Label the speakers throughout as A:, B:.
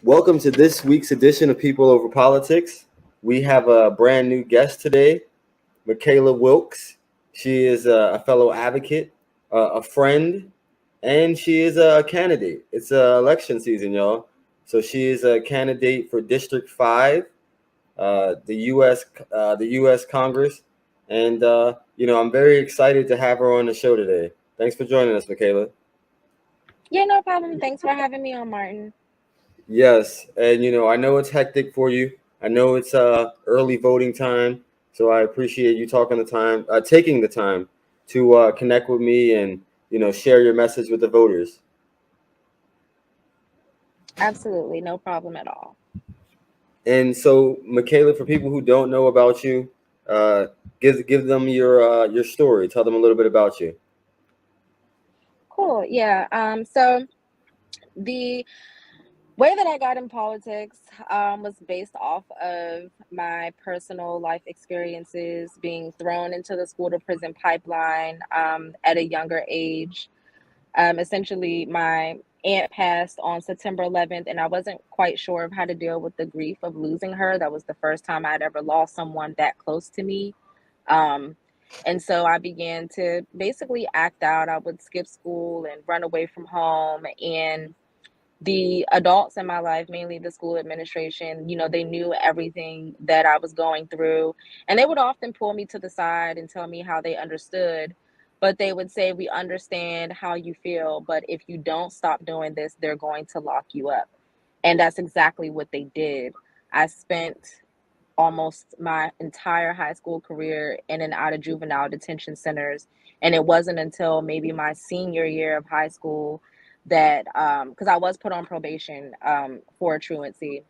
A: Welcome to this week's edition of People Over Politics. We have a brand new guest today, Michaela Wilkes. She is a fellow advocate, a friend, and she is a candidate. It's election season, y'all. So she is a candidate for District 5, the U.S. Congress. And, I'm very excited to have her on the show today. Thanks for joining us, Michaela.
B: Yeah, no problem. Thanks for having me on, Martin.
A: Yes, and I know it's hectic for you. I know it's early voting time, so I appreciate you taking the time to connect with me and share your message with the voters.
B: Absolutely, no problem at all.
A: And so, Michaela, for people who don't know about you, uh, give them your story. Tell them a little bit about you.
B: Cool. Yeah. So the way that I got in politics was based off of my personal life experiences, being thrown into the school to prison pipeline at a younger age. Essentially, my aunt passed on September 11th, and I wasn't quite sure of how to deal with the grief of losing her. That was the first time I'd ever lost someone that close to me. Um, and so I began to basically act out. I would skip school and run away from home. And the adults in my life, mainly the school administration, they knew everything that I was going through. And they would often pull me to the side and tell me how they understood. But they would say, "We understand how you feel, but if you don't stop doing this, they're going to lock you up." And that's exactly what they did. I spent almost my entire high school career in and out of juvenile detention centers. And it wasn't until maybe my senior year of high school that, because I was put on probation for truancy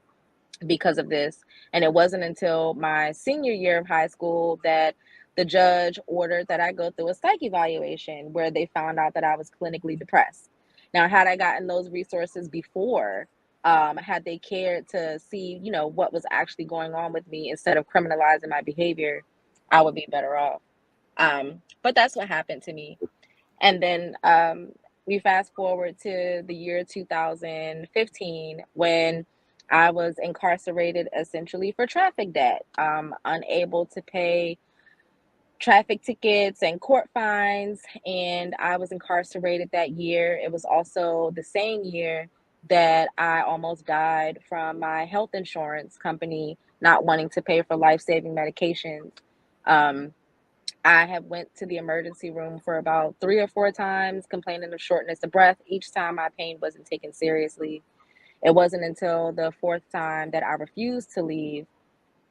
B: because of this. And it wasn't until my senior year of high school that the judge ordered that I go through a psych evaluation where they found out that I was clinically depressed. Now, had I gotten those resources before, had they cared to see, what was actually going on with me instead of criminalizing my behavior, I would be better off. But that's what happened to me. And then we fast forward to the year 2015 when I was incarcerated essentially for traffic debt, unable to pay traffic tickets and court fines. And I was incarcerated that year. It was also the same year that I almost died from my health insurance company not wanting to pay for life-saving medications. Um, I have went to the emergency room for about 3 or 4 times, complaining of shortness of breath. Each time my pain wasn't taken seriously. It wasn't until the fourth time that I refused to leave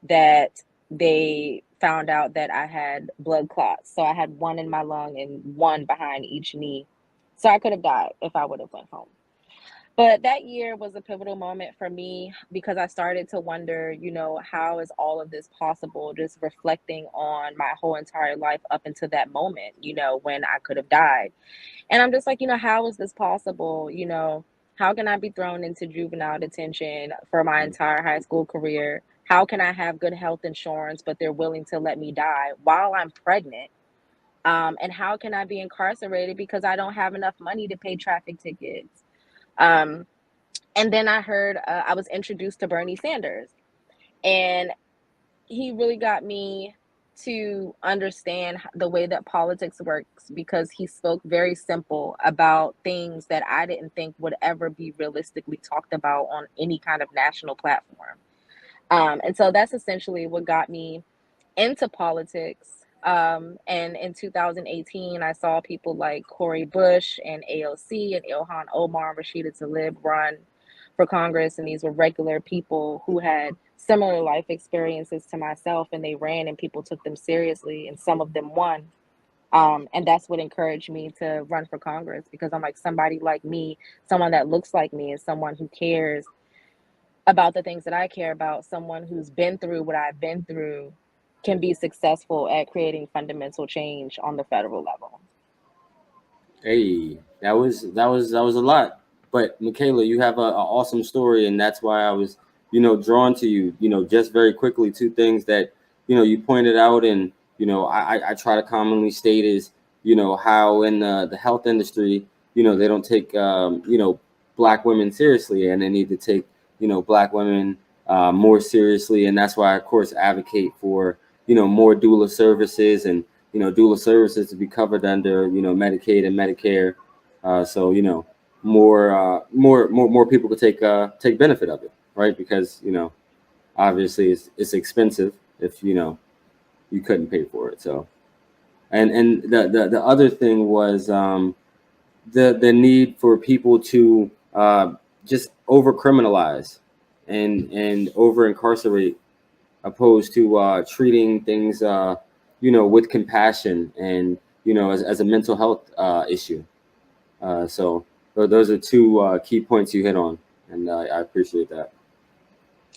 B: that they found out that I had blood clots. So I had one in my lung and one behind each knee. So I could have died if I would have went home. But that year was a pivotal moment for me because I started to wonder, how is all of this possible? Just reflecting on my whole entire life up until that moment, when I could have died. And I'm just like, how is this possible? How can I be thrown into juvenile detention for my entire high school career? How can I have good health insurance, but they're willing to let me die while I'm pregnant? And how can I be incarcerated because I don't have enough money to pay traffic tickets? Um, and then I was introduced to Bernie Sanders, and he really got me to understand the way that politics works because he spoke very simple about things that I didn't think would ever be realistically talked about on any kind of national platform. And so that's essentially what got me into politics. And in 2018, I saw people like Cori Bush and AOC and Ilhan Omar and Rashida Tlaib run for Congress. And these were regular people who had similar life experiences to myself, and they ran and people took them seriously, and some of them won. And that's what encouraged me to run for Congress because I'm like, somebody like me, someone that looks like me, is someone who cares about the things that I care about, someone who's been through what I've been through can be successful at creating fundamental change on the federal level.
A: Hey, that was a lot. But Michaela, you have a awesome story, and that's why I was, drawn to you. Just very quickly, two things that you pointed out, and I try to commonly state is how in the health industry, they don't take Black women seriously, and they need to take Black women more seriously, and that's why I, of course, advocate for more doula services and doula services to be covered under Medicaid and Medicare, so more people could take benefit of it, right? Because obviously it's expensive if you couldn't pay for it. So and the other thing was the need for people to just over criminalize and over incarcerate, opposed to treating things with compassion and as a mental health issue. So those are two key points you hit on, and I appreciate that.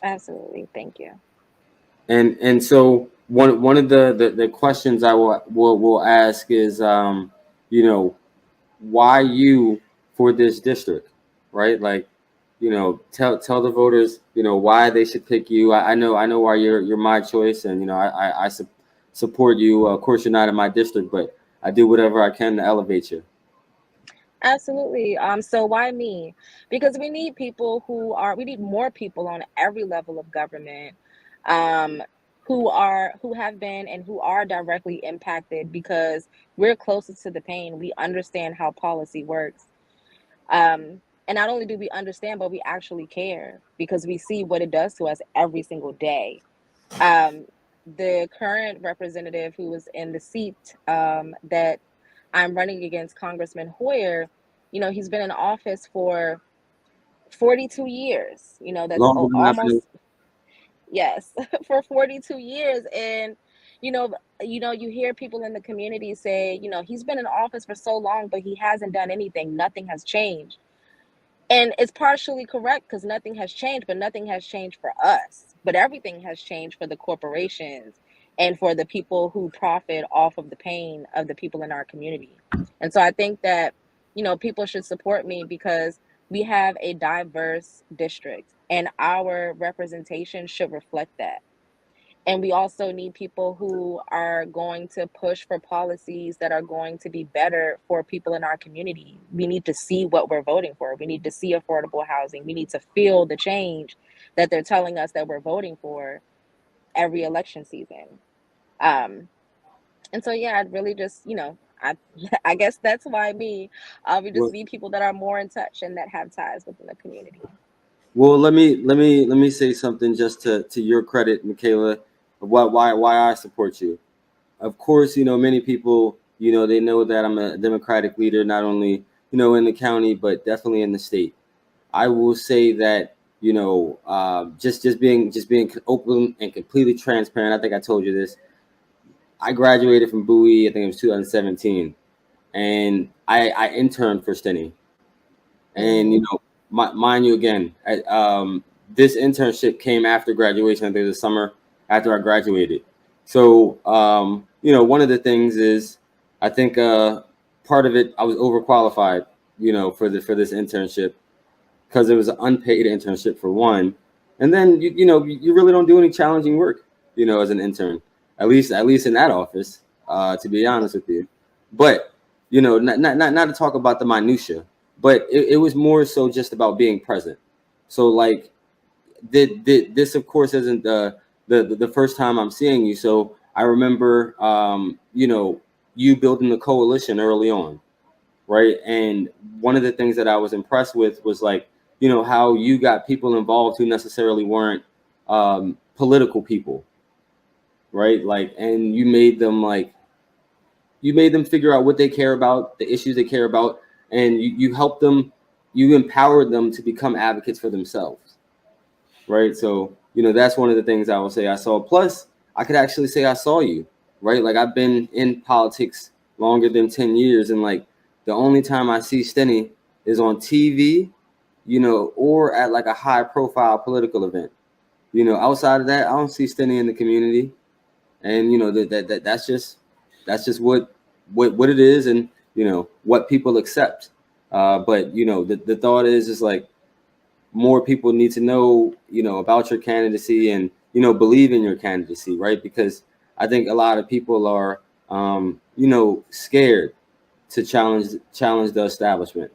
B: Absolutely. Thank you.
A: And so one of the questions I will ask is why you for this district, right? Like, tell the voters, why they should pick you. I know why you're my choice, and I support you. Of course, you're not in my district, but I do whatever I can to elevate you.
B: Absolutely. So why me? Because we need more people on every level of government, um, who have been and who are directly impacted because we're closest to the pain. We understand how policy works. And not only do we understand, but we actually care because we see what it does to us every single day. Um, the current representative who was in the seat that I'm running against, Congressman Hoyer, he's been in office for 42 years. That's
A: Longer than I've been.
B: almost, yes, for 42 years. And, you know, you hear people in the community say, he's been in office for so long, but he hasn't done anything. Nothing has changed. And it's partially correct because nothing has changed, but nothing has changed for us. But everything has changed for the corporations and for the people who profit off of the pain of the people in our community. And so I think that, people should support me because we have a diverse district and our representation should reflect that. And we also need people who are going to push for policies that are going to be better for people in our community. We need to see what we're voting for. We need to see affordable housing. We need to feel the change that they're telling us that we're voting for every election season. Um, and so, yeah, I'd really just, I, I guess that's why me. We just
A: Well,
B: need people that are more in touch and that have ties within the community.
A: well, let me say something just to your credit, Michaela, of why I support you. Of course, many people, they know that I'm a Democratic leader, not only, in the county, but definitely in the state. I will say that, just being open and completely transparent. I think I told you this. I graduated from Bowie, I think it was 2017, and I interned for Steny. And
B: Mm-hmm.
A: mind you, again, this internship came after graduation. I think the summer after I graduated. So one of the things is, I think part of it, I was overqualified, for this internship, because it was an unpaid internship for one, and then you really don't do any challenging work, as an intern, at least in that office, to be honest with you. But not to talk about the minutia, but it was more so just about being present. So, like, this, of course, isn't the first time I'm seeing you. So I remember you building the coalition early on, right? And one of the things that I was impressed with was, like, how you got people involved who necessarily weren't political people, right? Like, and you made them figure out what they care about, the issues they care about, and you helped them, you empowered them to become advocates for themselves, right? So that's one of the things I will say I saw. Plus, I could actually say I saw you, right? Like, I've been in politics longer than 10 years, and, like, the only time I see Steny is on TV, or at, like, a high profile political event. Outside of that, I don't see Steny in the community. And that's just what it is, and what people accept. But the thought is like, more people need to know, about your candidacy, and believe in your candidacy, right? Because I think a lot of people are scared to challenge the establishment,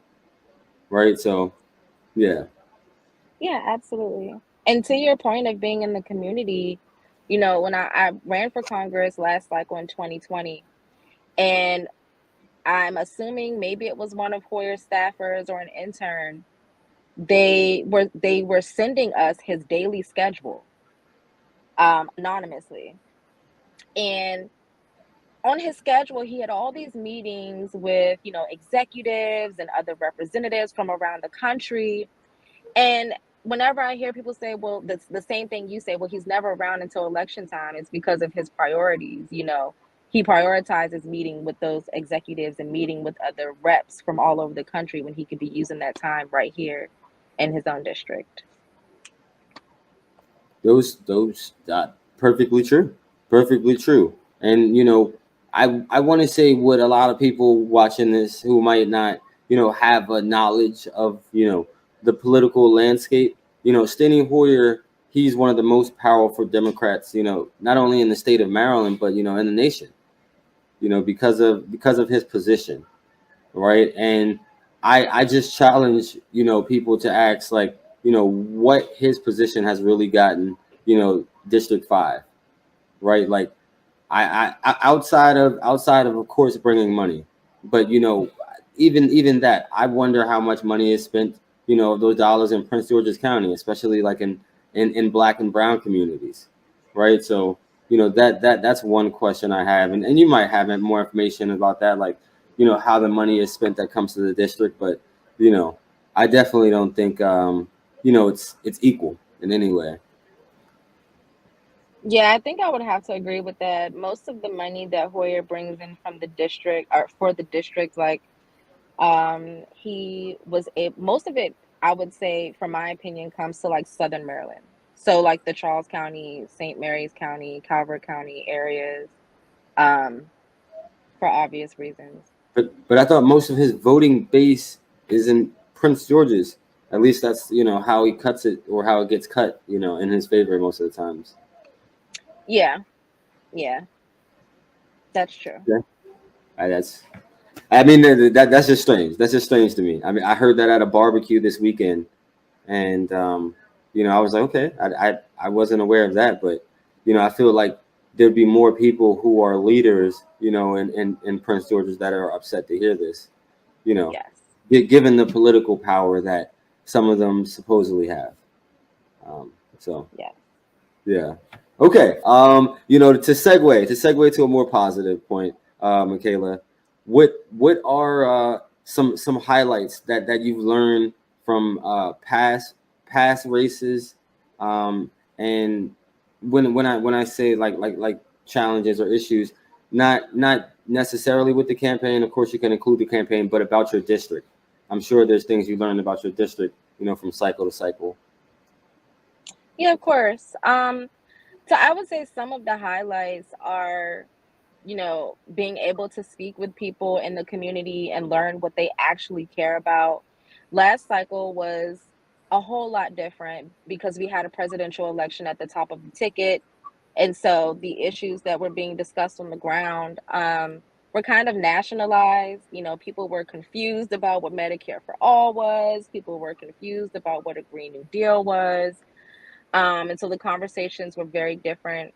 A: right? So, yeah.
B: Yeah, absolutely. And to your point of being in the community, when I ran for Congress last cycle in 2020, and I'm assuming maybe it was one of Hoyer's staffers or an intern, they were sending us his daily schedule anonymously. And on his schedule, he had all these meetings with, executives and other representatives from around the country. And whenever I hear people say, well, the same thing you say, well, he's never around until election time, it's because of his priorities. He prioritizes meeting with those executives and meeting with other reps from all over the country when he could be using that time right here in his own district.
A: Those perfectly true, perfectly true. And I want to say what a lot of people watching this who might not have a knowledge of the political landscape. Steny Hoyer, he's one of the most powerful Democrats, not only in the state of Maryland but in the nation, because of his position, right? And I just challenge people to ask, like, what his position has really gotten District 5, right? Like, outside of course bringing money, but even that, I wonder how much money is spent, of those dollars in Prince George's County, especially like in black and brown communities, right? So that's one question I have, and you might have more information about that, like how the money is spent that comes to the district, but I definitely don't think it's equal in any way.
B: Yeah, I think I would have to agree with that. Most of the money that Hoyer brings in from the district or for the district, like he was a most of it, I would say, from my opinion, comes to like Southern Maryland. So like the Charles County, St. Mary's County, Calvert County areas, um, for obvious reasons.
A: But I thought most of his voting base is in Prince George's. At least that's how he cuts it, or how it gets cut, in his favor most of the times.
B: Yeah, yeah, that's true.
A: Yeah, that's. I mean, that's just strange. That's just strange to me. I mean, I heard that at a barbecue this weekend, and I was like, okay, I wasn't aware of that, but I feel like there'd be more people who are leaders, in Prince George's, that are upset to hear this. You know,
B: Yes,
A: given the political power that some of them supposedly have. So
B: yes.
A: yeah. Okay. To segue to a more positive point, Michaela, what are some highlights that you've learned from past races, and when I say like challenges or issues, not necessarily with the campaign. Of course, you can include the campaign, but about your district. I'm sure there's things you learned about your district, from cycle to cycle.
B: Yeah, of course. So I would say some of the highlights are, being able to speak with people in the community and learn what they actually care about. Last cycle was a whole lot different because we had a presidential election at the top of the ticket. And so the issues that were being discussed on the ground were kind of nationalized. People were confused about what Medicare for All was, people were confused about what a Green New Deal was. And so the conversations were very different.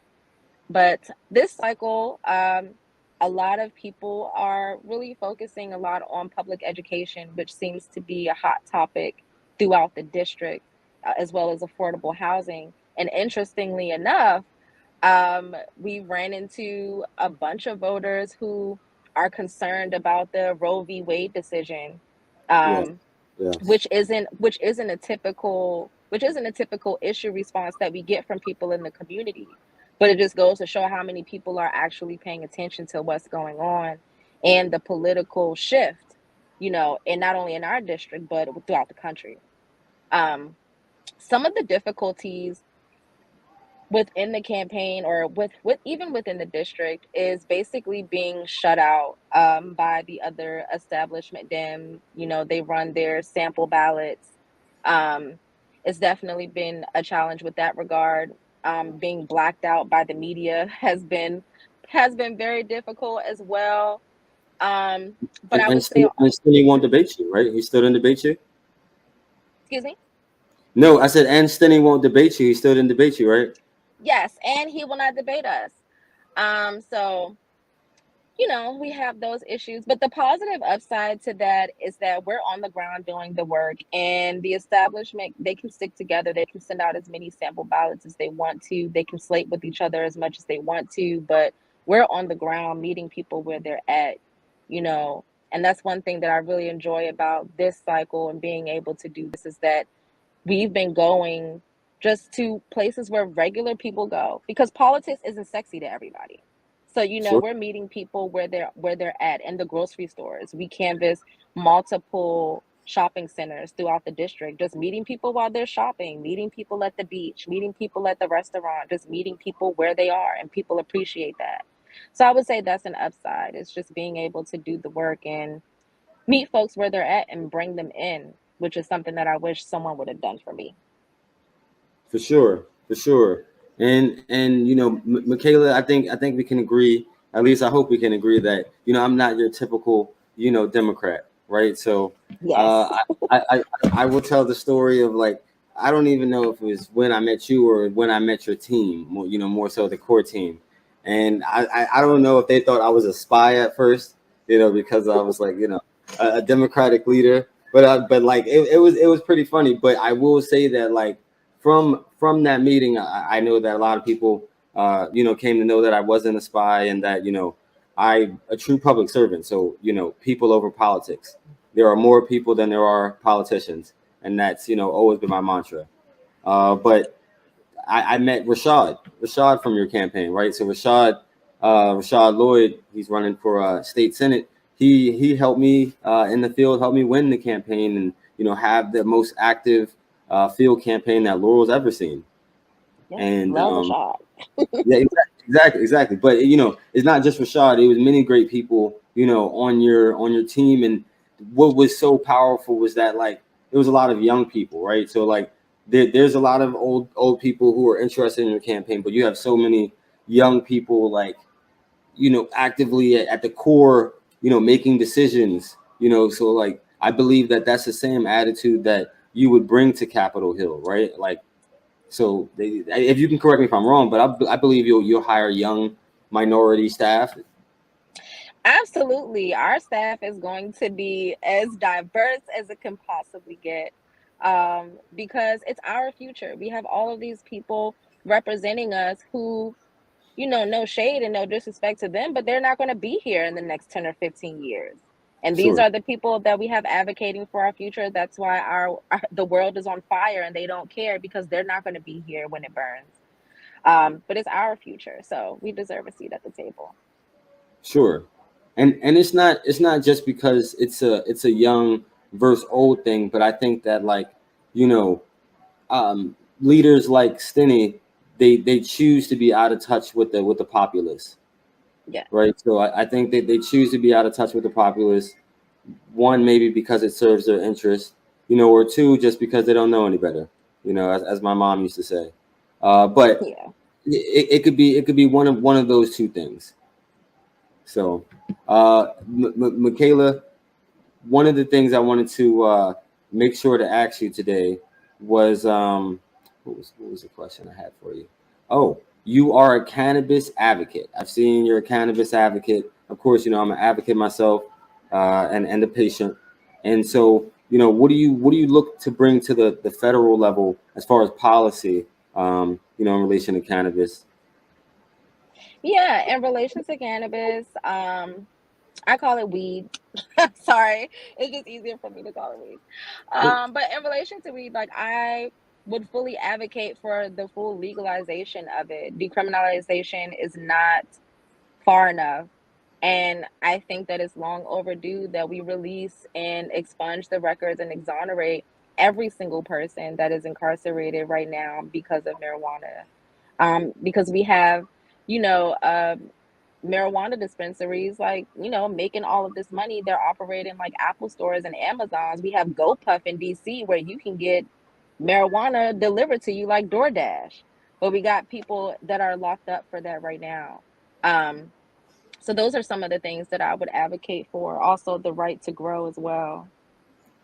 B: But this cycle, a lot of people are really focusing a lot on public education, which seems to be a hot topic throughout the district, as well as affordable housing. And interestingly enough, we ran into a bunch of voters who are concerned about the Roe v. Wade decision,
A: Yes.
B: um,
A: Yes.
B: which isn't a typical issue response that we get from people in the community. But it just goes to show how many people are actually paying attention to what's going on and the political shift, and not only in our district but throughout the country. Um, some of the difficulties within the campaign, or with even within the district, is basically being shut out by the other establishment Dems. They run their sample ballots. um, it's definitely been a challenge with that regard. Being blacked out by the media has been very difficult as well. But
A: And
B: I
A: and
B: would say,
A: still, and still he won't debate you, right? He still didn't debate you.
B: excuse me.
A: No, I said, and Stinney won't debate you. He still didn't debate you, right?
B: Yes, and he will not debate us. So we have those issues, but the positive upside to that is that we're on the ground doing the work, and the establishment, they can stick together. They can send out as many sample ballots as they want to. They can slate with each other as much as they want to, but we're on the ground meeting people where they're at, you know. And that's one thing that I really enjoy about this cycle and being able to do this is that we've been going just to places where regular people go because politics isn't sexy to everybody. So
A: Sure.
B: we're meeting people where they're at in the grocery stores. We canvass multiple shopping centers throughout the district, just meeting people while they're shopping, meeting people at the beach, meeting people at the restaurant, just meeting people where they are, and people appreciate that. So I would say that's an upside. It's just being able to do the work and meet folks where they're at and bring them in, which is something that I wish someone would have done for me.
A: For sure, for sure. And Michaela, I think we can agree. At least I hope we can agree that I'm not your typical Democrat, right? So
B: Yes.
A: uh, I will tell the story of like I don't even know if it was when I met you or when I met your team, more so the core team. And I don't know if they thought I was a spy at first, because I was like a Democratic leader, but like it was pretty funny. But I will say that like from that meeting, I know that a lot of people, came to know that I wasn't a spy and that I a true public servant. So people over politics. There are more people than there are politicians, and that's always been my mantra. But I met Rashad from your campaign, right? So Rashad Lloyd, he's running for state senate. He helped me in the field, helped me win the campaign, and have the most active field campaign that Laurel's ever seen.
B: Yeah.
A: And
B: Love Rashad.
A: yeah, exactly. But it's not just Rashad. It was many great people, on your team. And what was so powerful was that like there was a lot of young people, right? So like there's a lot of old people who are interested in your campaign, but you have so many young people like actively at the core, making decisions. So like I believe that that's the same attitude that you would bring to Capitol Hill, right? Like so if you can correct me if I'm wrong, but I believe you'll hire young minority staff.
B: Absolutely. Our staff is going to be as diverse as it can possibly get, because it's our future. We have all of these people representing us who, no shade and no disrespect to them, but they're not going to be here in the next 10 or 15 years. And these
A: Sure,
B: are the people that we have advocating for our future. That's why the world is on fire and they don't care because they're not going to be here when it burns. But it's our future, so we deserve a seat at the table.
A: sure. And it's not just because it's a young versus old thing, but I think that like you know leaders like Stinney, they choose to be out of touch with the populace,
B: Yeah.
A: right? So I think that they choose to be out of touch with the populace. One, maybe because it serves their interest, or two, just because they don't know any better, as my mom used to say. But
B: Yeah.
A: it could be one of those two things. So, Michaela, one of the things I wanted to make sure to ask you today was what was the question I had for you? Oh, you are a cannabis advocate. I've seen you're a cannabis advocate. Of course, I'm an advocate myself, and a patient. And so, what do you look to bring to the federal level as far as policy, in relation to cannabis?
B: Yeah, in relation to cannabis, I call it weed. Sorry, it's just easier for me to call it weed. But in relation to weed, like I would fully advocate for the full legalization of it. Decriminalization is not far enough. And I think that it's long overdue that we release and expunge the records and exonerate every single person that is incarcerated right now because of marijuana. Because we have, you know, marijuana dispensaries, like, making all of this money. They're operating like Apple stores and Amazons. We have GoPuff in DC where you can get marijuana delivered to you like DoorDash. But we got people that are locked up for that right now. Um, so those are some of the things that I would advocate for. Also, the right to grow as well.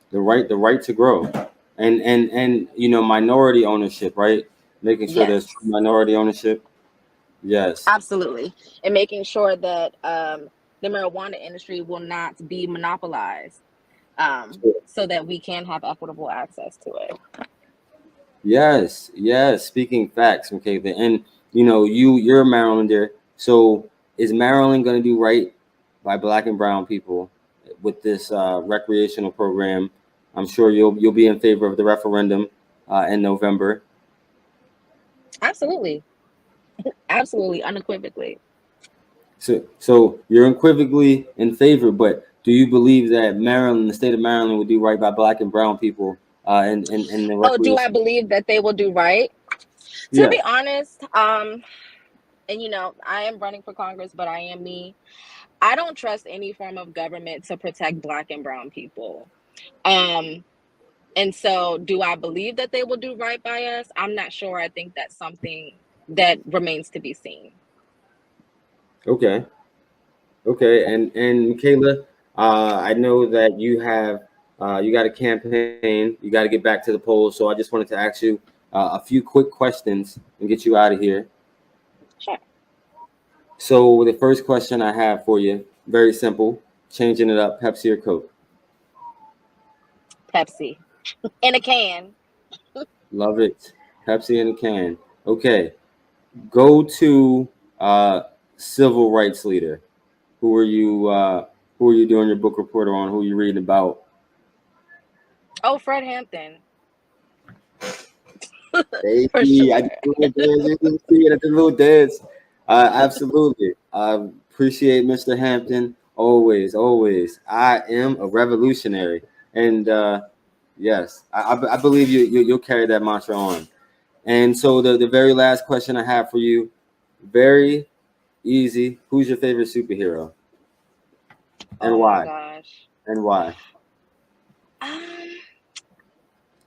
A: The right to grow. and minority ownership, right? Making sure there's
B: Yes,
A: minority ownership. Yes.
B: absolutely. And making sure that the marijuana industry will not be monopolized, so that we can have equitable access to it.
A: Yes, yes. Speaking facts, okay. And you're a Marylander. So is Maryland going to do right by Black and Brown people with this recreational program? I'm sure you'll be in favor of the referendum in November.
B: Absolutely, absolutely, unequivocally.
A: So you're unequivocally in favor, but do you believe that Maryland, the state of Maryland, will do right by Black and Brown people in the
B: Oh, do I
A: recreation?
B: believe that they will do right? To
A: Yeah.
B: be honest, and I am running for Congress, but I am me. I don't trust any form of government to protect Black and Brown people. Um, and so, do I believe that they will do right by us? I'm not sure. I think that's something that remains to be seen.
A: Okay. Okay, and Michaela, I know that you got a campaign. You got to get back to the polls. So I just wanted to ask you a few quick questions and get you out of here.
B: Sure.
A: So the first question I have for you, very simple, changing it up: Pepsi or Coke?
B: Pepsi in a can.
A: Love it. Pepsi in a can. Okay, go to uh, civil rights leader. Who are you? Who are you doing your book report on? Who are you reading about?
B: Oh, Fred Hampton,
A: Hey,
B: for
A: I
B: sure.
A: did a little dance. You didn't see it. I did a little dance. Absolutely. I appreciate Mr. Hampton. Always, always. I am a revolutionary. And yes, I believe you'll carry that mantra on. And so the very last question I have for you, very easy. Who's your favorite superhero and
B: Oh my
A: why?
B: gosh.
A: And why?
B: Um,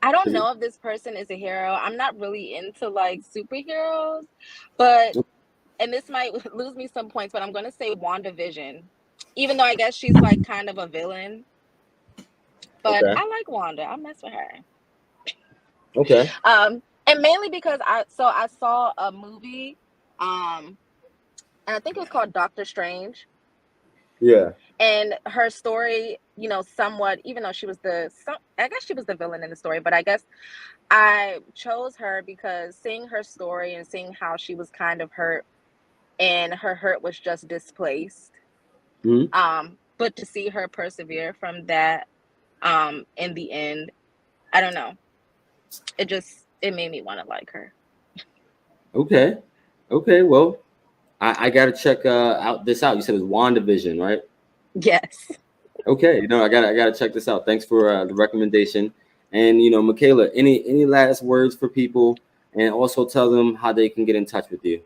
B: I don't
A: 'Cause
B: know if this person is a hero. I'm not really into like superheroes, but and this might lose me some points, but I'm gonna say WandaVision. Even though I guess she's like kind of a villain, but
A: Okay.
B: I like Wanda. I mess with her.
A: Okay.
B: And mainly because I saw a movie, and I think it was called Doctor Strange,
A: Yeah.
B: and her story, somewhat, even though I guess she was the villain in the story, but I guess I chose her because seeing her story and seeing how she was kind of hurt and her hurt was just displaced.
A: Hmm.
B: But to see her persevere from that, in the end, I don't know. It made me want to like her.
A: Okay. Okay. Well, I gotta check out this out. You said it was WandaVision, right?
B: Yes.
A: Okay, I gotta check this out. Thanks for the recommendation. And Michaela, any last words for people, and also tell them how they can get in touch with you.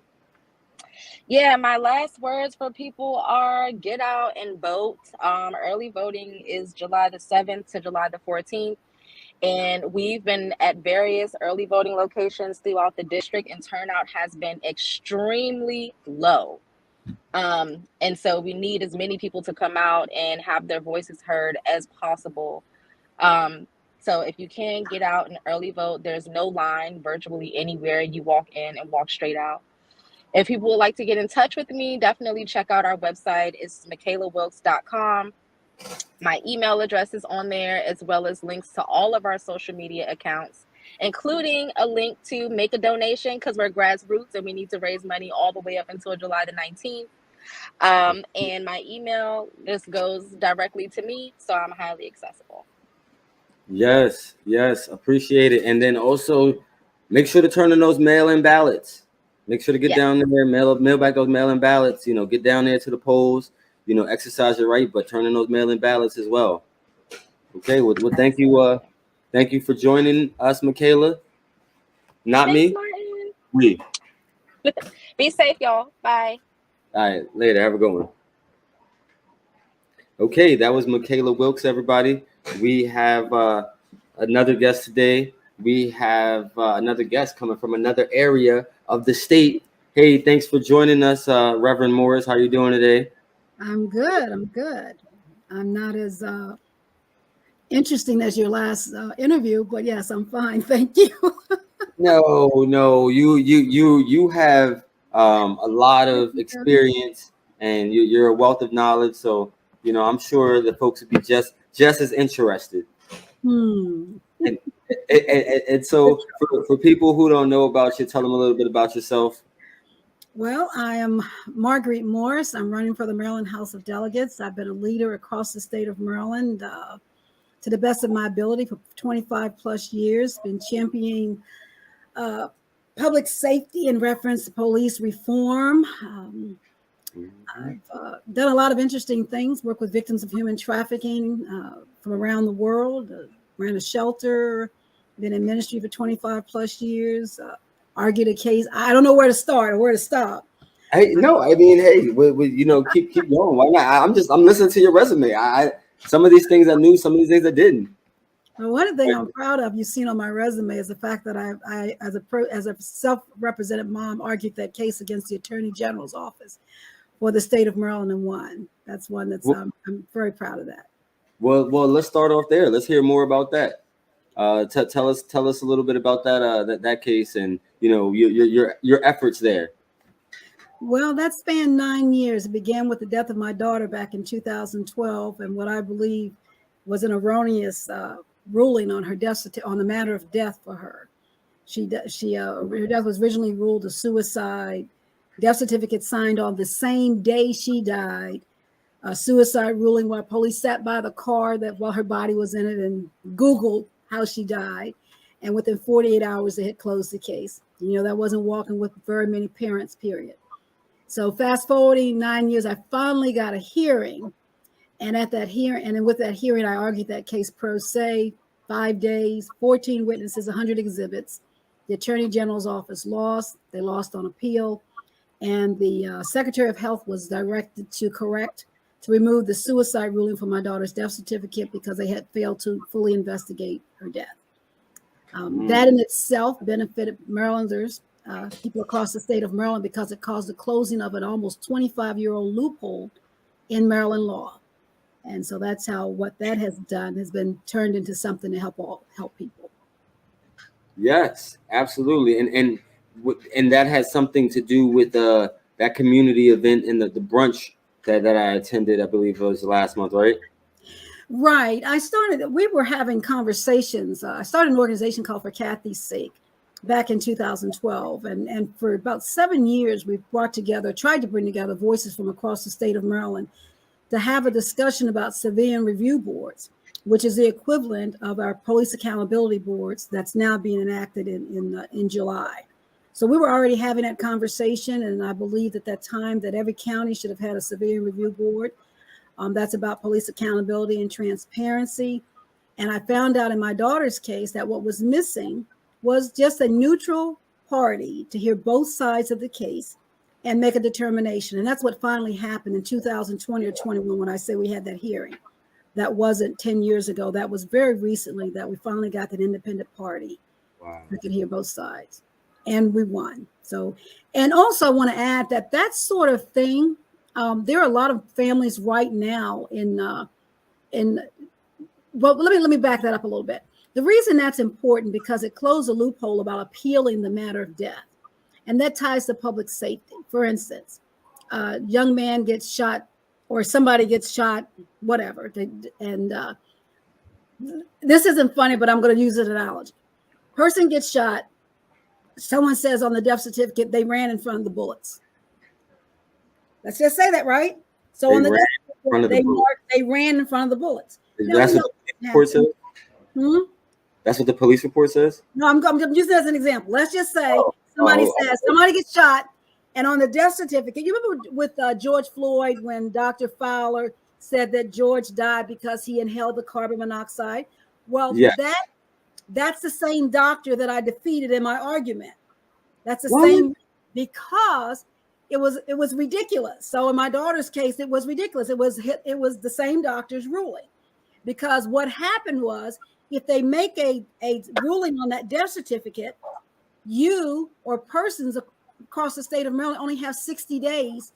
B: Yeah, my last words for people are get out and vote. Early voting is July the 7th to July the 14th. And we've been at various early voting locations throughout the district, and turnout has been extremely low. And so we need as many people to come out and have their voices heard as possible. Um, so if you can get out and early vote, there's no line virtually anywhere. You walk in and walk straight out. If people would like to get in touch with me, definitely check out our website. It's michaelawilkes.com. My email address is on there, as well as links to all of our social media accounts, including a link to make a donation because we're grassroots and we need to raise money all the way up until July the 19th. And my email just goes directly to me, so I'm highly accessible.
A: Yes, yes, appreciate it. And then also make sure to turn in those mail-in ballots. Make sure to get
B: Yes.
A: down there, mail back those mail-in ballots. Get down there to the polls. Exercise your right, but turn in those mail-in ballots as well. Okay. Well, thank you.
B: Absolutely.
A: Thank you for joining us, Michaela. Not
B: Thanks,
A: me.
B: Martin.
A: We.
B: Be safe, y'all. Bye.
A: All right. Later. Have a good one. Okay, that was Michaela Wilkes, everybody. We have another guest today. We have another guest coming from another area of the state. Hey, thanks for joining us, Reverend Morris. How are you doing today?
C: I'm good. I'm good. I'm not as interesting as your last interview, but yes, I'm fine. Thank you.
A: No, you have a lot of experience, and you're a wealth of knowledge. So I'm sure the folks would be just as interested.
C: Hmm.
A: And, and so for people who don't know about you, tell them a little bit about yourself.
C: Well, I am Marguerite Morris. I'm running for the Maryland House of Delegates. I've been a leader across the state of Maryland to the best of my ability for 25 plus years, been championing uh, public safety in reference to police reform. I've done a lot of interesting things, work with victims of human trafficking from around the world, ran a shelter, been in ministry for 25 plus years, argued a case. I don't know where to start or where to stop.
A: Hey, no, I mean, hey, keep going. Why not? I'm listening to your resume. Some of these things I knew, some of these things I didn't.
C: Well, one thing I'm proud of, you've seen on my resume, is the fact that I as a self-represented mom, argued that case against the Attorney General's office for the state of Maryland and won. That's one that's I'm very proud of that.
A: Well, let's start off there. Let's hear more about that. Tell us a little bit about that case, and your efforts there.
C: Well, that spanned 9 years. It began with the death of my daughter back in 2012, and what I believe was an erroneous ruling on her death on the matter of death for her. Her death was originally ruled a suicide. Death certificate signed on the same day she died. A suicide ruling while police sat by the car while her body was in it and Googled how she died. And within 48 hours, they had closed the case. That wasn't walking with very many parents, period. So fast forwarding 9 years, I finally got a hearing. And at that hearing, and with that hearing, I argued that case pro se, 5 days, 14 witnesses, 100 exhibits. The Attorney General's office lost. They lost on appeal. And the Secretary of Health was directed to remove the suicide ruling from my daughter's death certificate because they had failed to fully investigate her death. That in itself benefited Marylanders, people across the state of Maryland, because it caused the closing of an almost 25-year-old loophole in Maryland law. And so that's how what that has done has been turned into something to help people.
A: Yes, absolutely. And that has something to do with that community event and the brunch that I attended. I believe it was last month, right?
C: Right. We were having conversations. I started an organization called For Kathy's Sake back in 2012. And for about 7 years, we tried to bring together voices from across the state of Maryland to have a discussion about civilian review boards, which is the equivalent of our police accountability boards that's now being enacted in July. So we were already having that conversation, and I believed at that time that every county should have had a civilian review board. That's about police accountability and transparency. And I found out in my daughter's case that what was missing was just a neutral party to hear both sides of the case and make a determination. And that's what finally happened in 2020 or 21 when I say we had that hearing. That wasn't 10 years ago. That was very recently that we finally got that independent party that could hear both sides. And we won. So, and also I want to add that sort of thing, there are a lot of families right now well, let me back that up a little bit. The reason that's important because it closed a loophole about appealing the matter of death. And that ties to public safety. For instance, a young man gets shot or somebody gets shot, whatever. And this isn't funny, but I'm going to use an analogy. Person gets shot. Someone says on the death certificate, they ran in front of the bullets. Let's just say that, right? So on the death certificate, they ran in front of the bullets.
A: That's what the police report says? That's what the police report says?
C: No, I'm using that as an example. Let's just say somebody gets shot, and on the death certificate, you remember with George Floyd when Dr. Fowler said that George died because he inhaled the carbon monoxide? Well, yeah. That's the same doctor that I defeated in my argument. That's the same, because it was ridiculous. So in my daughter's case, it was ridiculous. It was the same doctor's ruling, because what happened was, if they make a ruling on that death certificate, you or persons across the state of Maryland only have 60 days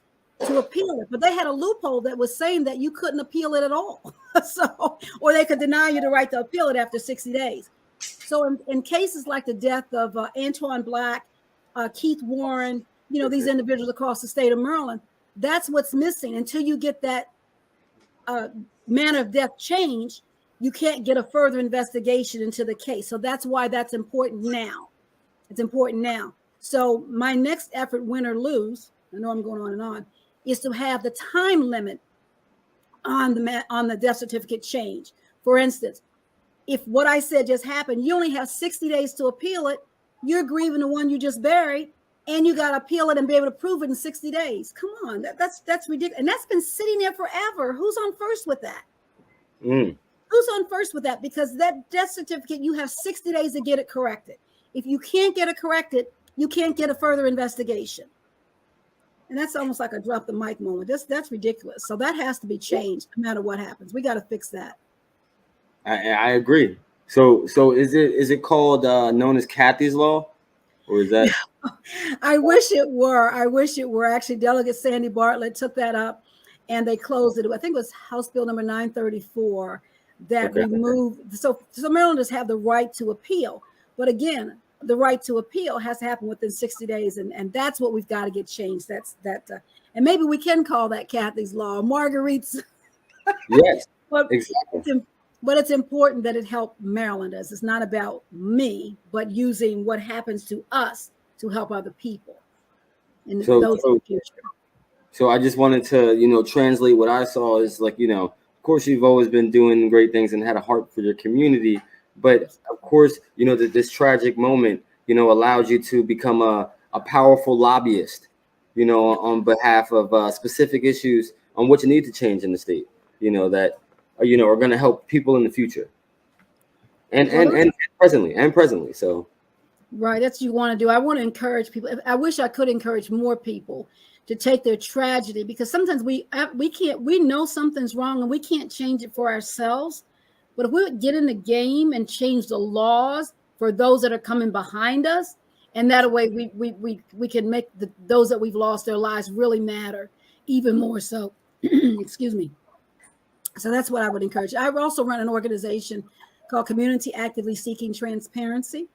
C: to appeal it. But they had a loophole that was saying that you couldn't appeal it at all. So, or they could deny you the right to appeal it after 60 days. So in cases like the death of Antoine Black, Keith Warren, these individuals across the state of Maryland, that's what's missing. Until you get that manner of death changed, you can't get a further investigation into the case. So that's why that's important now. It's important now. So my next effort, win or lose, I know I'm going on and on, is to have the time limit on the death certificate change. For instance, if what I said just happened, you only have 60 days to appeal it. You're grieving the one you just buried, and you got to appeal it and be able to prove it in 60 days. Come on, that's ridiculous. And that's been sitting there forever. Who's on first with that? Who's on first with that? Because that death certificate, you have 60 days to get it corrected. If you can't get it corrected, you can't get a further investigation. And that's almost like a drop the mic moment. That's ridiculous. So that has to be changed no matter what happens. We got to fix that.
A: I agree. So is it called known as Kathy's Law, or is that?
C: I wish it were. Actually, Delegate Sandy Bartlett took that up, and they closed it. I think it was House Bill number 934 that removed. So Marylanders have the right to appeal, but again, the right to appeal has to happen within 60 days, and that's what we've got to get changed. And maybe we can call that Kathy's Law, Marguerite's.
A: Yes,
C: exactly. But it's important that it help Marylanders. It's not about me, but using what happens to us to help other people. And
A: so I just wanted to, translate what I saw is like, of course, you've always been doing great things and had a heart for your community. But of course, that this tragic moment, allowed you to become a powerful lobbyist, on behalf of specific issues on what you need to change in the state, that are going to help people in the future and presently. So.
C: Right. That's what you want to do. I want to encourage people. I wish I could encourage more people to take their tragedy, because sometimes we know something's wrong and we can't change it for ourselves. But if we would get in the game and change the laws for those that are coming behind us, and that way we can make those that we've lost their lives really matter even more so. Excuse me. So that's what I would encourage. I also run an organization called Community Actively Seeking Transparency,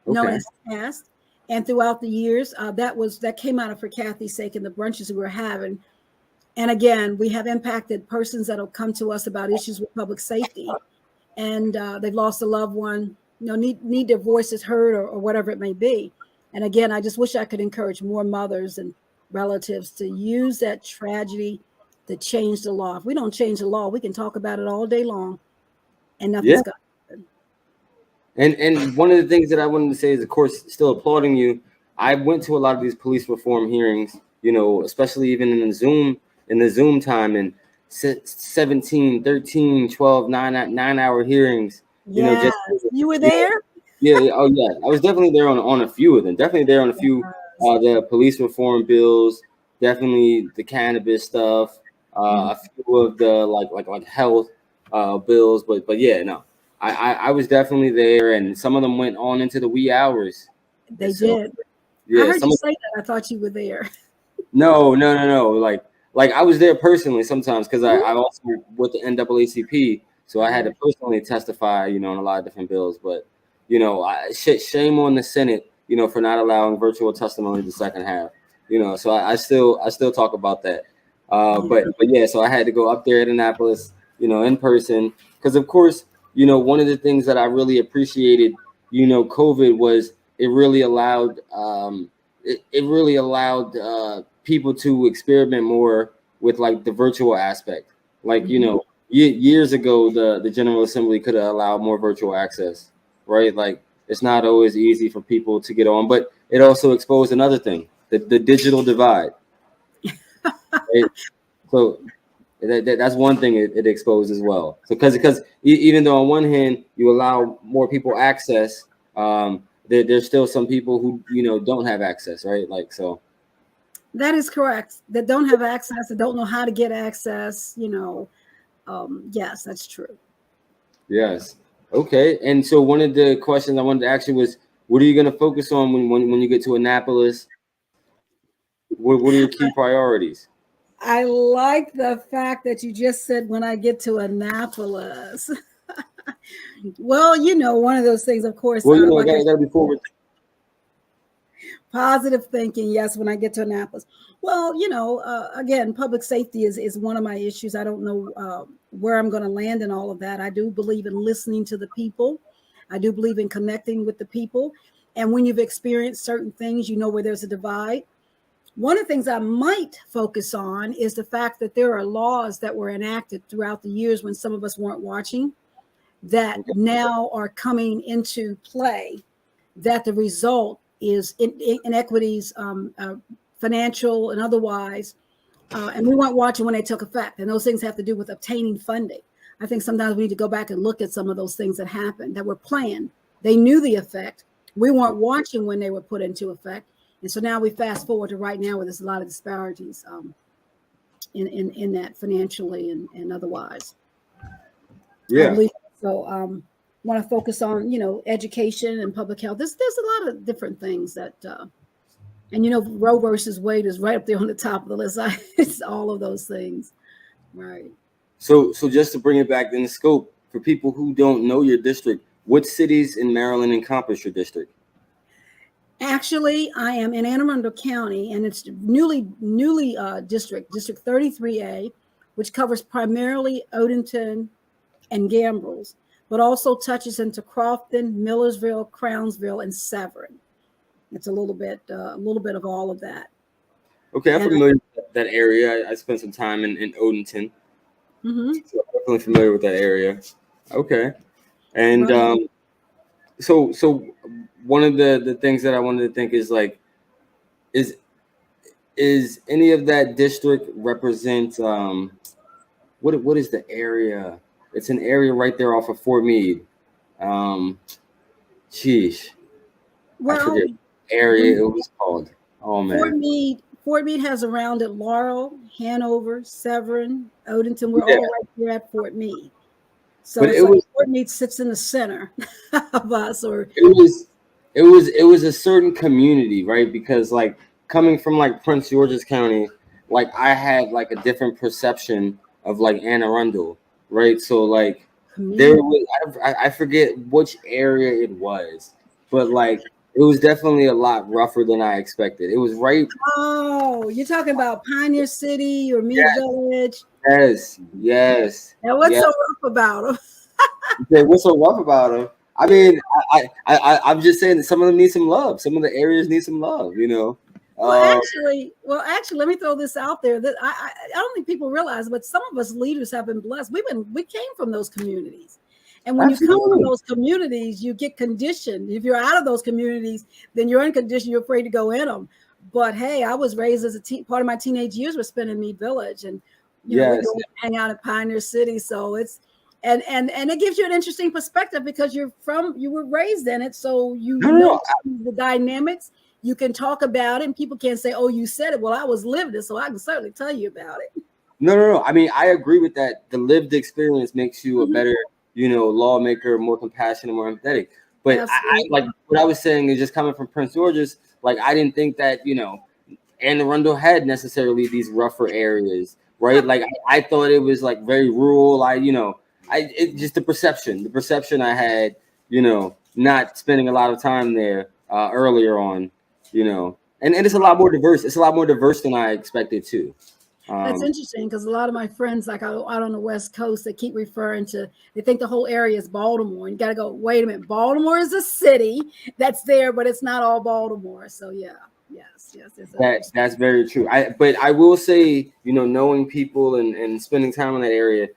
C: known as CAST. And throughout the years, that came out of for Kathy's sake and the brunches we were having. And again, we have impacted persons that have come to us about issues with public safety, and they've lost a loved one, need their voices heard or whatever it may be. And again, I just wish I could encourage more mothers and relatives to use that tragedy to change the law. If we don't change the law, we can talk about it all day long and nothing's going to happen.
A: And one of the things that I wanted to say is, of course, still applauding you. I went to a lot of these police reform hearings, especially even in the Zoom time, and 17, 13, 12, 9-hour hearings.
C: Yeah. You were there?
A: Yeah. Oh, yeah. I was definitely there on a few of them. Definitely there on a few the police reform bills. Definitely the cannabis stuff. A few of the like health bills. But yeah, no. I was definitely there, and some of them went on into the wee hours.
C: They did. Yeah, I heard you say that. I thought you were there.
A: No. Like I was there personally sometimes, because I also with the NAACP, so I had to personally testify, on a lot of different bills. But shame on the Senate, for not allowing virtual testimony the second half. So I still talk about that. But yeah, so I had to go up there at Annapolis, in person, because of course, one of the things that I really appreciated, COVID was it really allowed people to experiment more with like the virtual aspect. Like, years ago, the General Assembly could have allowed more virtual access, right? Like, it's not always easy for people to get on, but it also exposed another thing, the digital divide. Right? So that's one thing it exposed as well. So because even though on one hand you allow more people access, there's still some people who don't have access, right? Like, so.
C: That is correct. That don't have access, that don't know how to get access. Yes, that's true.
A: Yes. Okay. And so one of the questions I wanted to ask you was, what are you going to focus on when you get to Annapolis? What are your key priorities?
C: I like the fact that you just said when I get to Annapolis. Well, one of those things, of course,
A: Well,
C: like
A: I gotta be forward.
C: positive thinking. Yes, when I get to Annapolis. Well, again, public safety is one of my issues. I don't know where I'm going to land in all of that. I do believe in listening to the people. I do believe in connecting with the people. And when you've experienced certain things, you know where there's a divide. One of the things I might focus on is the fact that there are laws that were enacted throughout the years when some of us weren't watching that
A: Okay.
C: now are coming into play, that the result is inequities, financial and otherwise, and we weren't watching when they took effect. And those things have to do with obtaining funding. I think sometimes we need to go back and look at some of those things that happened that were planned. They knew the effect. We weren't watching when they were put into effect. And so now we fast forward to right now where there's a lot of disparities in that financially and otherwise.
A: Yeah.
C: I believe so. Want to focus on education and public health. There's a lot of different things that and Roe versus Wade is right up there on the top of the list. It's all of those things, right?
A: So just to bring it back in the scope for people who don't know your district, what cities in Maryland encompass your district?
C: Actually, I am in Anne Arundel County, and it's newly District 33A, which covers primarily Odenton and Gambrills, but also touches into Crofton, Millersville, Crownsville, and Severn. It's a little bit of all of that.
A: Okay, I'm familiar with that area. I spent some time in Odenton.
C: Mm-hmm.
A: So I'm definitely familiar with that area. Okay, and
C: Right.
A: So one of the things that I wanted to think is like, is any of that district represent what is the area? It's an area right there off of Fort Meade. Sheesh, I
C: Well,
A: forget what area it was called. Oh man.
C: Fort Meade has around it Laurel, Hanover, Severn, Odenton. We're
A: Yeah,
C: all right there at Fort Meade. So
A: but
C: it's like Fort Meade sits in the center of us, or
A: it was a certain community, right? Because like coming from like Prince George's County, like I had like a different perception of like Anne Arundel, right? So like there
C: community.
A: was I forget which area it was, but like it was definitely a lot rougher than I expected. It was right.
C: Oh, you're talking about Pioneer City or Meade
A: Yes,
C: Village. Now, what's
A: yes.
C: so rough about them?
A: Okay, what's so rough about them? I mean, I'm just saying that some of them need some love. Some of the areas need some love, you know.
C: Well, actually, let me throw this out there that I don't think people realize, but some of us leaders have been blessed. We came from those communities, and when you come from
A: Absolutely.
C: those communities, you get conditioned. If you're out of those communities, then you're unconditioned. You're afraid to go in them. But hey, I was raised as part of my teenage years was spent in Meade Village, and we
A: Yes.
C: go hang out in Pioneer City. So it's and it gives you an interesting perspective because you were raised in it, so
A: No.
C: the dynamics. You can talk about it, and people can't say, "Oh, you said it." Well, I was living it, so I can certainly tell you about it.
A: No. I mean, I agree with that. The lived experience makes you a
C: Mm-hmm.
A: better, lawmaker, more compassionate, more empathetic. But I
C: Absolutely.
A: like what I was saying is just coming from Prince George's. Like I didn't think that Anne Arundel had necessarily these rougher areas, right? Like I thought it was like very rural. It just the perception I had, not spending a lot of time there earlier on, and it's a lot more diverse. It's a lot more diverse than I expected too.
C: That's interesting because a lot of my friends, like out on the West Coast, they keep referring to. They think the whole area is Baltimore, and you got to go. Wait a minute, Baltimore is a city that's there, but it's not all Baltimore. So yeah, yes.
A: That's very true. But I will say, knowing people and spending time in that area,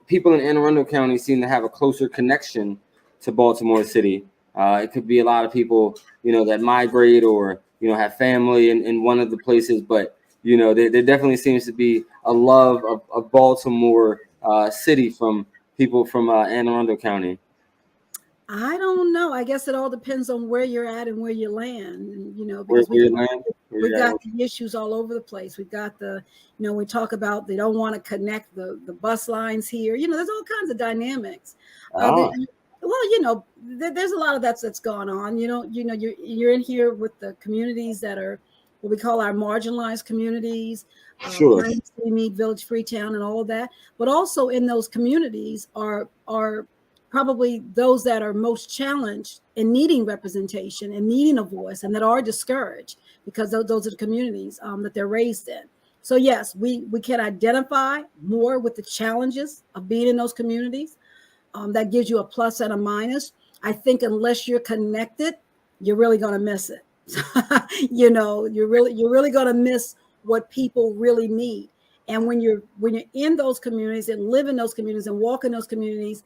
A: people in Anne Arundel County seem to have a closer connection to Baltimore City. It could be a lot of people, that migrate or have family in one of the places, but there definitely seems to be a love of Baltimore City from people from Anne Arundel County.
C: I don't know. I guess it all depends on where you're at and where you land,
A: Where
C: because
A: you land? Where
C: we've
A: you at?
C: got the issues all over the place. We've got we talk about they don't want to connect the bus lines here. There's all kinds of dynamics.
A: Ah.
C: There's a lot of that's going on. You're in here with the communities that are what we call our marginalized communities,
A: Sure.
C: Pine City, Mead Village, Freetown, and all of that. But also in those communities are probably those that are most challenged in needing representation and needing a voice, and that are discouraged because those are the communities that they're raised in. So yes, we can identify more with the challenges of being in those communities. That gives you a plus and a minus. I think unless you're connected, you're really going to miss it. You're really going to miss what people really need. And when you're in those communities and live in those communities and walk in those communities,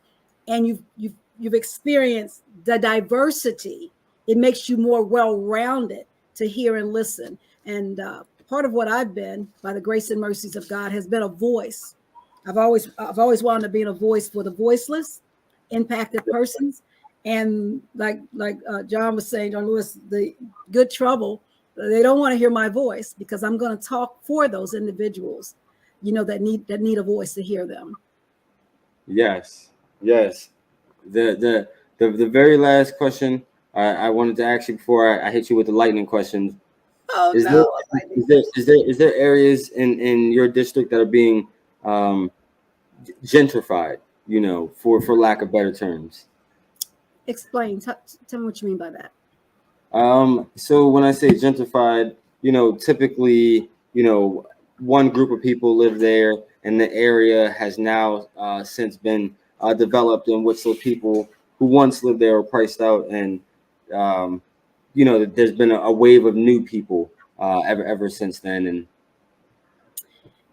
C: and you've experienced the diversity, it makes you more well-rounded to hear and listen. And part of what I've been, by the grace and mercies of God, has been a voice. I've always wanted to be a voice for the voiceless, impacted persons. And like John was saying, John Lewis, the good trouble, they don't want to hear my voice because I'm going to talk for those individuals, that need a voice to hear them.
A: Yes. The very last question I wanted to ask you before I hit you with the lightning questions.
C: Oh
A: is
C: no!
A: Is there areas in your district that are being gentrified? For lack of better terms.
C: Explain. Tell me what you mean by that.
A: So when I say gentrified, typically, one group of people live there, and the area has now since been developed, in which the people who once lived there are priced out, and there's been a wave of new people ever since then. And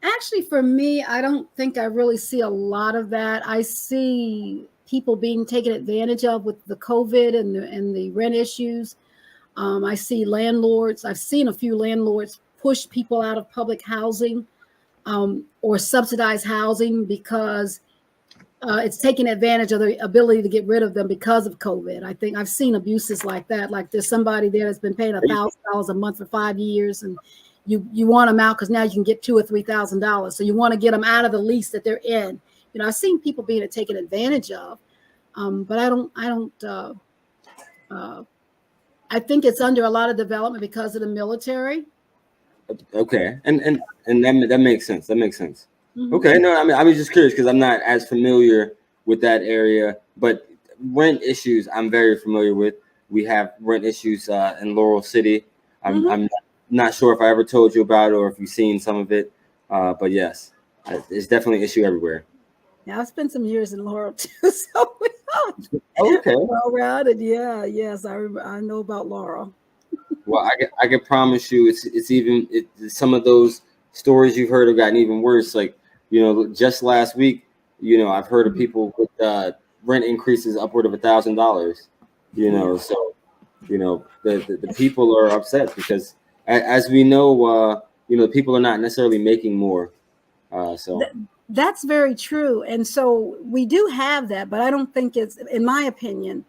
C: actually, for me, I don't think I really see a lot of that. I see people being taken advantage of with the COVID and the rent issues. I see landlords. I've seen a few landlords push people out of public housing or subsidize housing because it's taking advantage of the ability to get rid of them because of COVID. I think I've seen abuses like that. Like there's somebody there that's been paying $1,000 a month for 5 years, and you want them out because now you can get $2,000 or $3,000. So you want to get them out of the lease that they're in. I've seen people being taken advantage of, but I think it's under a lot of development because of the military.
A: Okay, and that makes sense. Mm-hmm. Okay, no, I was just curious because I'm not as familiar with that area, but rent issues I'm very familiar with. We have rent issues in Laurel City. I'm not sure if I ever told you about it or if you've seen some of it, but yes, it's definitely an issue everywhere.
C: Yeah, I've spent some years in Laurel too, so
A: okay.
C: Well-rounded, yeah, yes, I know about Laurel.
A: Well, I can promise you, it's even some of those stories you've heard have gotten even worse. Like, just last week, I've heard of people with rent increases upward of $1,000. So the people are upset because, as we know, people are not necessarily making more. So.
C: That's very true. And so we do have that, but I don't think it's, in my opinion,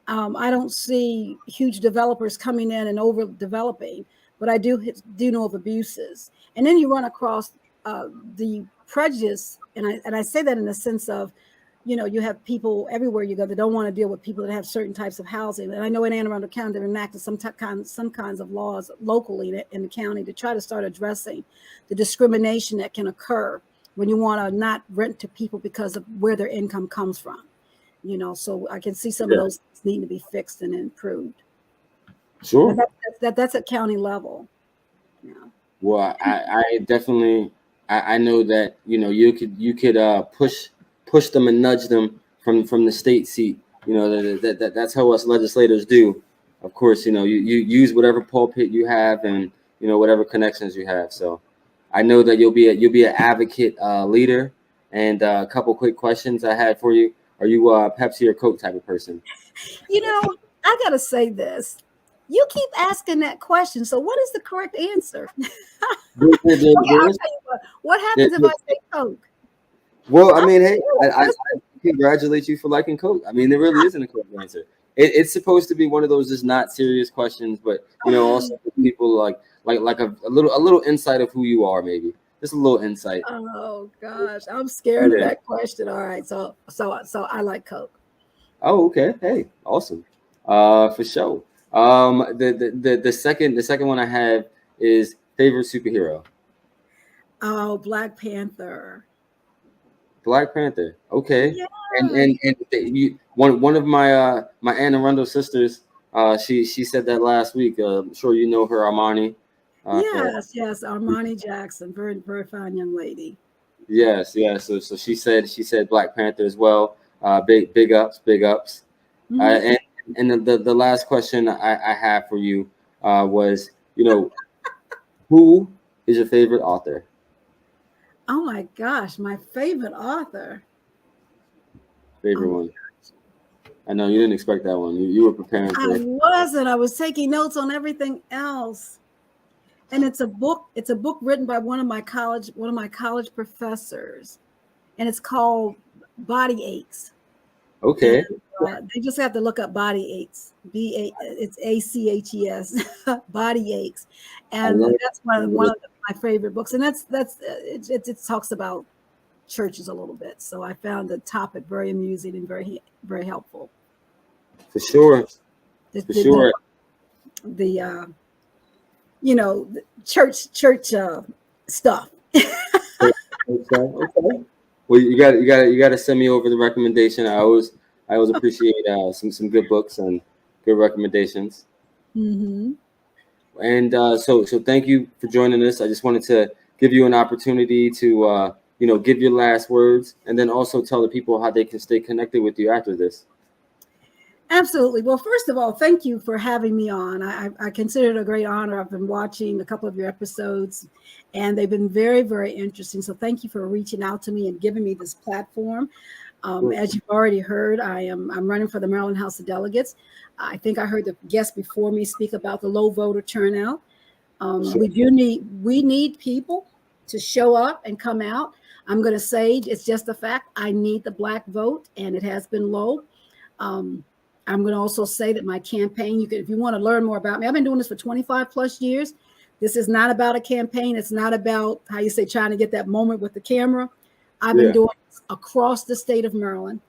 C: I don't see huge developers coming in and overdeveloping, but I do know of abuses. And then you run across the prejudice, and I say that in the sense of, you have people everywhere you go that don't want to deal with people that have certain types of housing. And I know in Anne Arundel County they've enacted some kinds of laws locally in the county to try to start addressing the discrimination that can occur when you want to not rent to people because of where their income comes from. So I can see some of those things need to be fixed and improved.
A: Sure.
C: That's at county level. Yeah.
A: Well, I definitely, I know that, you could push them and nudge them from the state seat. That's how us legislators do. Of course, you use whatever pulpit you have and, whatever connections you have. So I know that you'll be an advocate leader. And a couple quick questions I had for you. Are you a Pepsi or Coke type of person?
C: I got to say this. You keep asking that question. So what is the correct answer? Okay, I'll tell you what happens if I say Coke?
A: Well, I mean, hey, I congratulate you for liking Coke. I mean, there really isn't a Coke answer. It's supposed to be one of those just not serious questions, but, also people like a little insight of who you are, maybe. Just a little insight.
C: Oh gosh, I'm scared of that question. All right, so I like Coke.
A: Oh, okay. Hey, awesome. For sure. The second one I have is favorite superhero.
C: Oh, Black Panther.
A: Black Panther. Okay.
C: Yeah.
A: One of my Anne Arundel sisters, she said that last week. I'm sure you know her, Armani.
C: Yes, Armani Jackson, very, very fine young lady.
A: Yes. So she said Black Panther as well. Big ups.
C: Mhm.
A: And the last question I have for you was, who is your favorite author?
C: Oh my gosh, my favorite author.
A: Favorite
C: Oh,
A: one. I know you didn't expect that one. You were preparing
C: I
A: for.
C: wasn't. I was taking notes on everything else. And it's a book written by one of my college professors. And it's called Body Aches. And
A: Okay.
C: they just have to look up Body Aches. It's ACHES. Body Aches.
A: I
C: And
A: love
C: that's one of my favorite books. And it talks about churches a little bit. So I found the topic very amusing and very, very helpful.
A: for sure.
C: The,
A: For
C: the,
A: sure.
C: the church stuff.
A: Okay. Well, you got to send me over the recommendation. I always appreciate some good books and good recommendations.
C: Mm-hmm.
A: And so thank you for joining us. I just wanted to give you an opportunity to give your last words, and then also tell the people how they can stay connected with you after this.
C: Absolutely. Well, first of all, thank you for having me on. I consider it a great honor. I've been watching a couple of your episodes, and they've been very, very interesting. So thank you for reaching out to me and giving me this platform. As you've already heard, I'm running for the Maryland House of Delegates. I think I heard the guest before me speak about the low voter turnout.
A: Sure.
C: We need people to show up and come out. I'm going to say it's just a fact. I need the Black vote, and it has been low. I'm going to also say that my campaign, if you want to learn more about me, I've been doing this for 25 plus years. This is not about a campaign. It's not about, how you say, trying to get that moment with the camera. I've been doing this across the state of Maryland.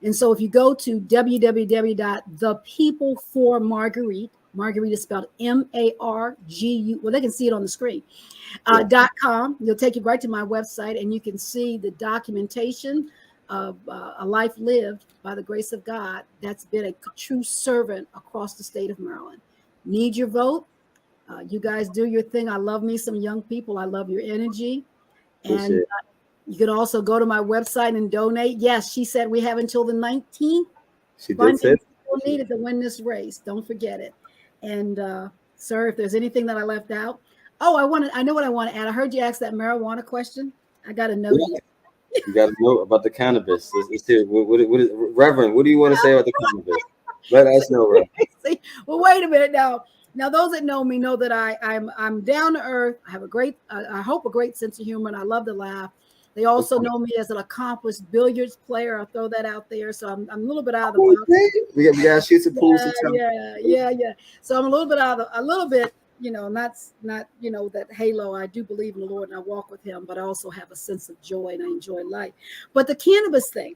C: And so if you go to www.thepeopleformarguerite, Marguerite is spelled M-A-R-G-U, well, they can see it on the screen, .com, you'll take you right to my website, and you can see the documentation of a life lived by the grace of God that's been a true servant across the state of Maryland. Need your vote. You guys do your thing. I love me some young people. I love your energy. And you can also go to my website and donate. Yes, she said we have until the 19th.
A: She did say
C: people needed to win this race. Don't forget it. And sir, if there's anything that I left out, I know what I want to add. I heard you ask that marijuana question. I got a note here.
A: You got to know about the cannabis. Let's hear Reverend, what do you want to say about the cannabis? Let us know, Reverend.
C: Well, wait a minute now. Now, those that know me know that I'm down to earth. I have I hope a great sense of humor, and I love to laugh. They also know me as an accomplished billiards player. I'll throw that out there. So I'm a little bit out of the box.
A: We got to shoot some pool.
C: Yeah. So I'm a little bit not that halo. I do believe in the Lord and I walk with him, but I also have a sense of joy and I enjoy life. But the cannabis thing,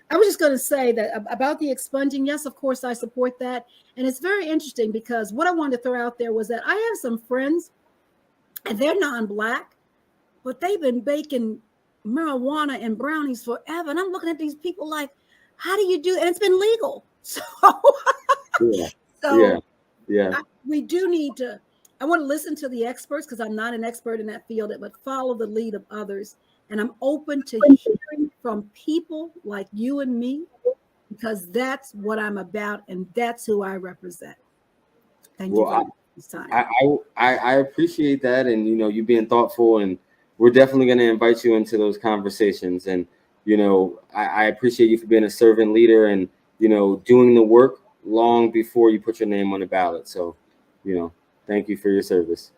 C: I was just going to say that about the expunging. Yes, of course, I support that. And it's very interesting because what I wanted to throw out there was that I have some friends and they're non-Black, but they've been baking marijuana and brownies forever. And I'm looking at these people like, how do you do it? And it's been legal. We do need to, I want to listen to the experts because I'm not an expert in that field, but follow the lead of others. And I'm open to hearing from people like you and me, because that's what I'm about and that's who I represent. Thank you for this time.
A: I appreciate that, and you being thoughtful, and we're definitely going to invite you into those conversations. And I appreciate you for being a servant leader and doing the work long before you put your name on the ballot. So thank you for your service.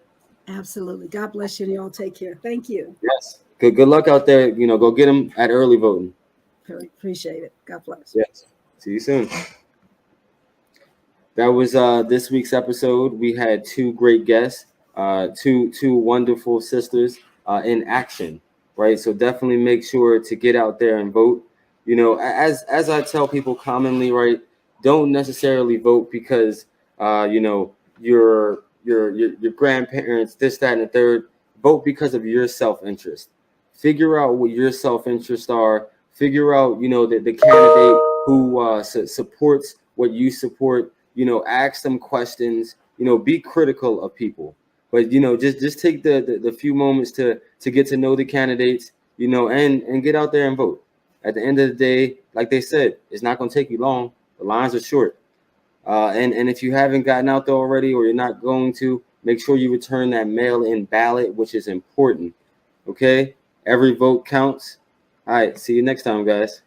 C: Absolutely. God bless you, and y'all take care. Thank you.
A: Yes. Good luck out there. Go get them at early voting.
C: Appreciate it. God bless.
A: Yes. See you soon. That was this week's episode. We had two great guests, two wonderful sisters in action, right? So definitely make sure to get out there and vote. As I tell people commonly, right? Don't necessarily vote because you're your grandparents, this, that, and the third. Vote because of your self-interest. Figure out what your self-interests are. Figure out, the candidate who supports what you support. Ask them questions. Be critical of people. But just take the few moments to get to know the candidates. And get out there and vote. At the end of the day, like they said, it's not going to take you long. The lines are short. And if you haven't gotten out there already, or you're not going to, make sure you return that mail-in ballot, which is important. Okay? Every vote counts. All right. See you next time, guys.